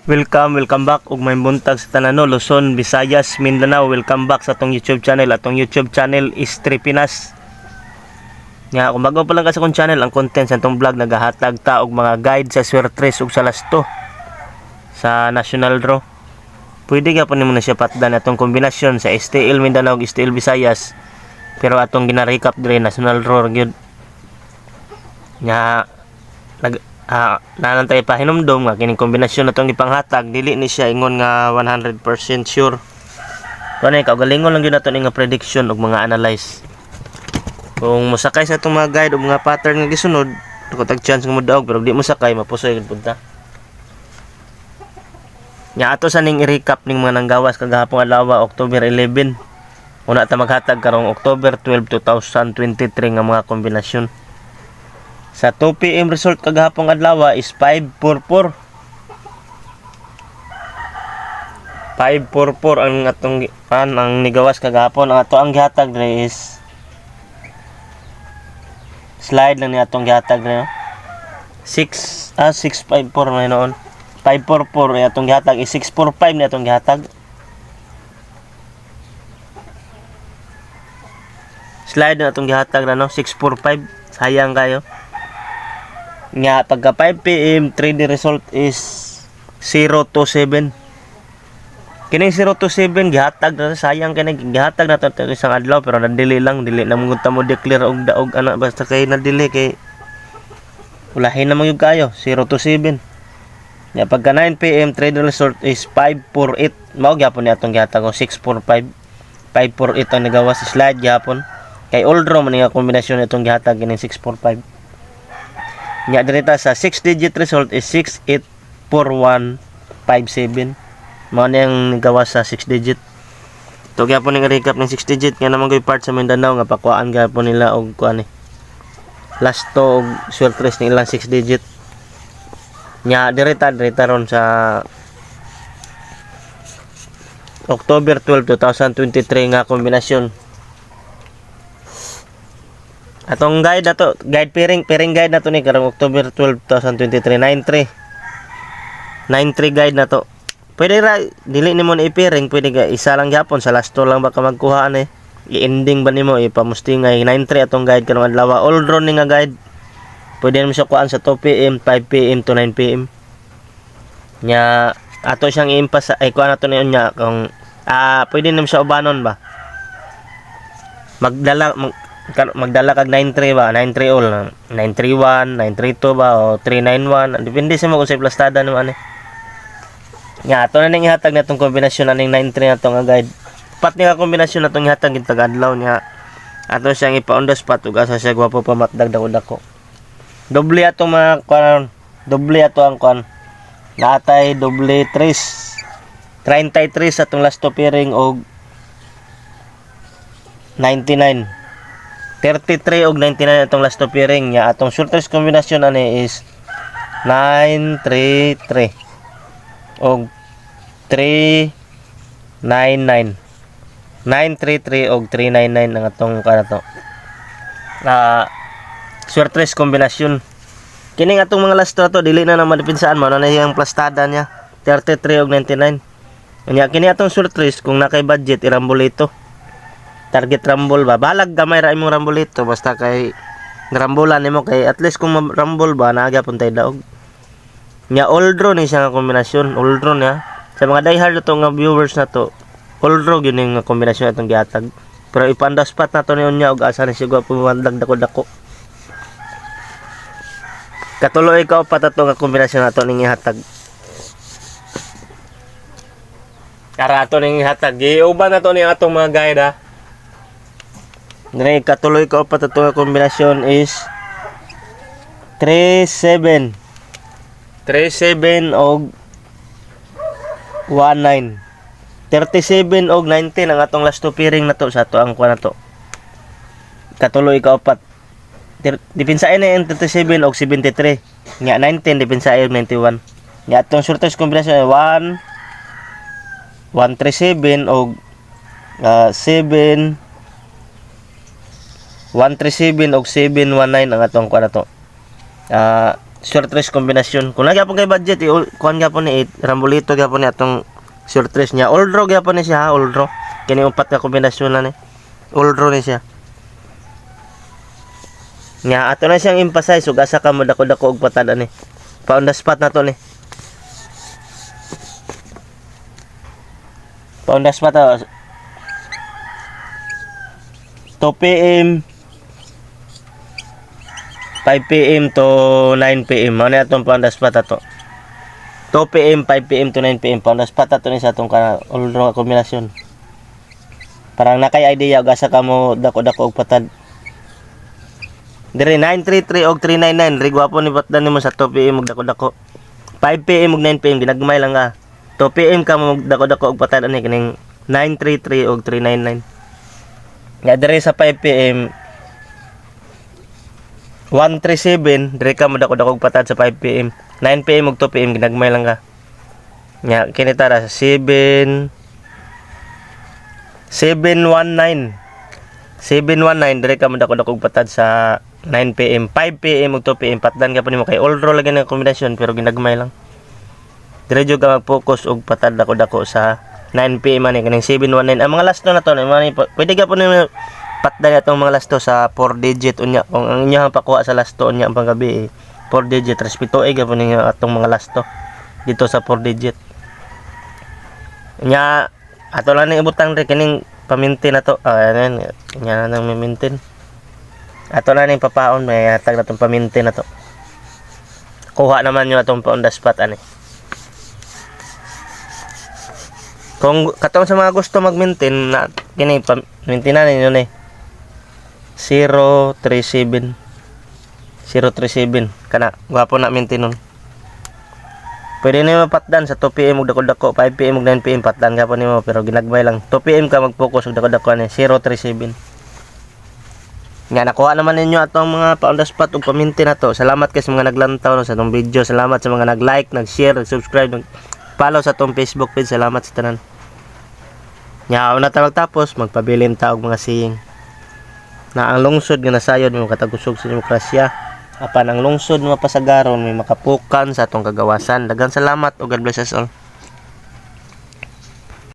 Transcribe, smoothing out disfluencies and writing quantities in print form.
Welcome back ug may buntag sa tanan no, Luzon, Visayas, Mindanao. Welcome back sa atong YouTube channel. Atong YouTube channel is Tripinas. Nga kung bago pa lang ka sa akong channel, ang content sa atong vlog nagahatag ta og mga guide sa swertres ug sa lasto sa National Draw. Pwede ka pa nimo na siya patdan atong kombinasyon sa STL Mindanao ug STL Visayas. Pero atong gina-recap dire National Draw gyud. Nga nanantay pa hinumdum nga kining kombinasyon natong ipanghatag dili ni siya ingon nga 100% sure. Kanay kaugalingon lang gyud nato ni nga prediction ug mga analyze. Kung mosakay sa itong mga guide ug mga pattern nga gisunod, ko tag chance nga modaog pero di mo sakay mapusoy gid punta. Nya ato sa ning i-recap ning mga nanggawas kagahapon adlaw October 11. Una ta maghatag karong October 12, 2023 nga mga kombinasyon. Sa 2 PM result kagahapong adlaw is 544. 544 ang atong ang nigawas kagahapon. Ang ato ang gihatag dire is slide lang ni atong gihatag dire. 654 na noon. 544 ay atong gihatag is 645 ni atong gihatag. Slide na atong gihatag na no 645. Sayang kayo. Nga pagka 5 PM 3D result is 027. Kining 027 gihatag na sayang kini gihatag na to isang adlaw pero nadili lang dili na mo mo declare og daog ana basta kay nadili kay ulahin na magyud kayo 027. Nga pagka 9 PM 3D result is 548 mao gyapon ni atong gihatag o 645. 548 ang nagawas sa slide gyapon kay all draw man nga kombinasyon itong gihatag kining 645. Nya direta sa 6 digit result is 684157. Mao na yung gawas sa 6 digit. To gyapon ning recap ng 6 digit nga naman gyud part sa Mindanao nga pakuan gyapon nila og kuan last to og swertres ni ilang 6 digit. Nya direta ron sa October 12, 2023 nga kombinasyon. Atong guide na to, guide pairing guide na to ni karong October 12, 2023, 93 guide na to. Pwede ra dili nimo na i-pairing, pwede ka isa lang gyapon sa last lang baka magkuha ani. I-ending ba nimo ipamustingay 93 atong guide karong adlaw. All draw ni nga guide. Pwede nimo siya kuan sa 2 PM, 5 PM to 9 PM. Nya ato siyang i-emphasize ay kuan nato niyon nya kung pwede nimo siya ubanon ba. Magdala kag 93 ba, 93 all, 931, 932 ba o 391, depende sa mo kung sa plastada naman ani. Nga ato na ning ihatag natong kombinasyon aning 93 nato nga guide. Pat ni nga kombinasyon natong ihatag gid adlaw niya. Ato siyang ipa-on the spot ug asa siya gwapo pa matdag dako-dako. Doble ato mga kuan, doble ato ang kuan. Naatay doble 3. 33 sa atong last pairing og 99. 33 og 99 atong last pairing nya atong shortest kombinasyon ani is 933 og 399. 933 og 399 ang atong kanato. Shortest kombinasyon. Kining atong mga last to dili na madipinsaan mo na iyang plastada niya 33 og 99. Nya kini atong shortest kung nakay budget irambol ito. Target rumble ba balag gamay ra imong rumble ito basta kay rambulan nimo kay at least kung rumble ba naaga pun tay daog nya all draw ni siya nga kombinasyon all draw niya sa mga diehard to nga viewers na to all draw gyud ning kombinasyon atong gihatag pero ipanda spot na to niyon nya og asa ni siya pumandag dako katuloy ka upat ato nga kombinasyon nato ning ihatag kara ato ning ihatag giuban na to ni atong mga guide ha. Dire katuloy ka upat ato nga kombinasyon is 37 og 19 37 og 19 ang atong last pairing na to sa ato ang kuan na to katuloy ka upat dipinsain na yung 37 og 73 nya 19 dipinsain 91 nya atong shortest kombinasyon ay 137 og 7 137 og 719 ang atong kuan na to short race kombinasyon. Kung nagyapon kay budget, kuhan gyapon ni 8, rambolito gyapon ni atong short race niya. All draw gyapon ni siya, all draw. Kini upat ka kombinasyon na ni. All draw ni siya. Nga ato na siyang emphasize ug asa ka mo dako-dako og patad ani. Pa on the spot na to ni. Pa on the spot 2 PM 5 PM to 9 PM. Ano atong pa on the spot ato? 2 PM 5 PM to 9 PM pa on the spot ato ni sa atong all draw kombinasyon. Parang nakay idea ug asa ka mo dako-dako og patad. Dire 933 og 399 rigwapo ni batdan nimo sa 2 PM og dako-dako. 5 PM og 9 PM ginagmay lang ka. 2 PM ka mo dako-dako og patad ani kining 933 og 399. Ya dire sa 5 PM 137 dire ka mo dako-dako og patad sa 5 PM. 9 PM og 2 PM ginagmay lang ka. Nya kini tara sa 719 dire ka mo dako-dako og patad sa 9 PM, 5 PM ug 2 PM patdan ka pa nimo kay all draw lagi na kombinasyon pero ginagmay lang. Dire jud ka mag-focus og patad dako-dako sa 9 PM ani kaning 719. Ang mga lasto na to, pwede ka po nimo patdan atong mga lasto sa 4 digit unya. Kung ang inyo pakuha sa lasto unya ang panggabi 4 digit respeto ka po ninyo atong mga lasto dito sa 4 digit. Nya ato lang ni ibutang re kining pamintin na to. Ayan, nya nang mi-maintain. Ato na ning papaon may hatag na tong paminti na to. Kuha naman nyo atong pa on the spot ani. Kung katong sa mga gusto mag-maintain na kini pamintinan ninyo ni 037 kana gwapo na maintain nun. Pwede nimo patdan sa 2 PM ug dako-dako, 5 PM ug 9 PM patdan ka pa nimo pero ginagmay lang. 2 PM ka mag-focus ug dako-dako ani 037. Nga nakuha naman ninyo atong mga pa on the spot ug paminti na to. Salamat kay sa mga naglantaw no, sa atong video. Salamat sa mga nag-like, nag-share, nag-subscribe, nag-follow sa atong Facebook page. Salamat sa tanan. Nya una ta magtapos magpabilin ta og mga saying. Na ang lungsod nga nasayod mo katagusog sa demokrasya. Apan ang lungsod nga pasagaron may makapukan sa atong kagawasan. Daghang salamat ug God bless us all.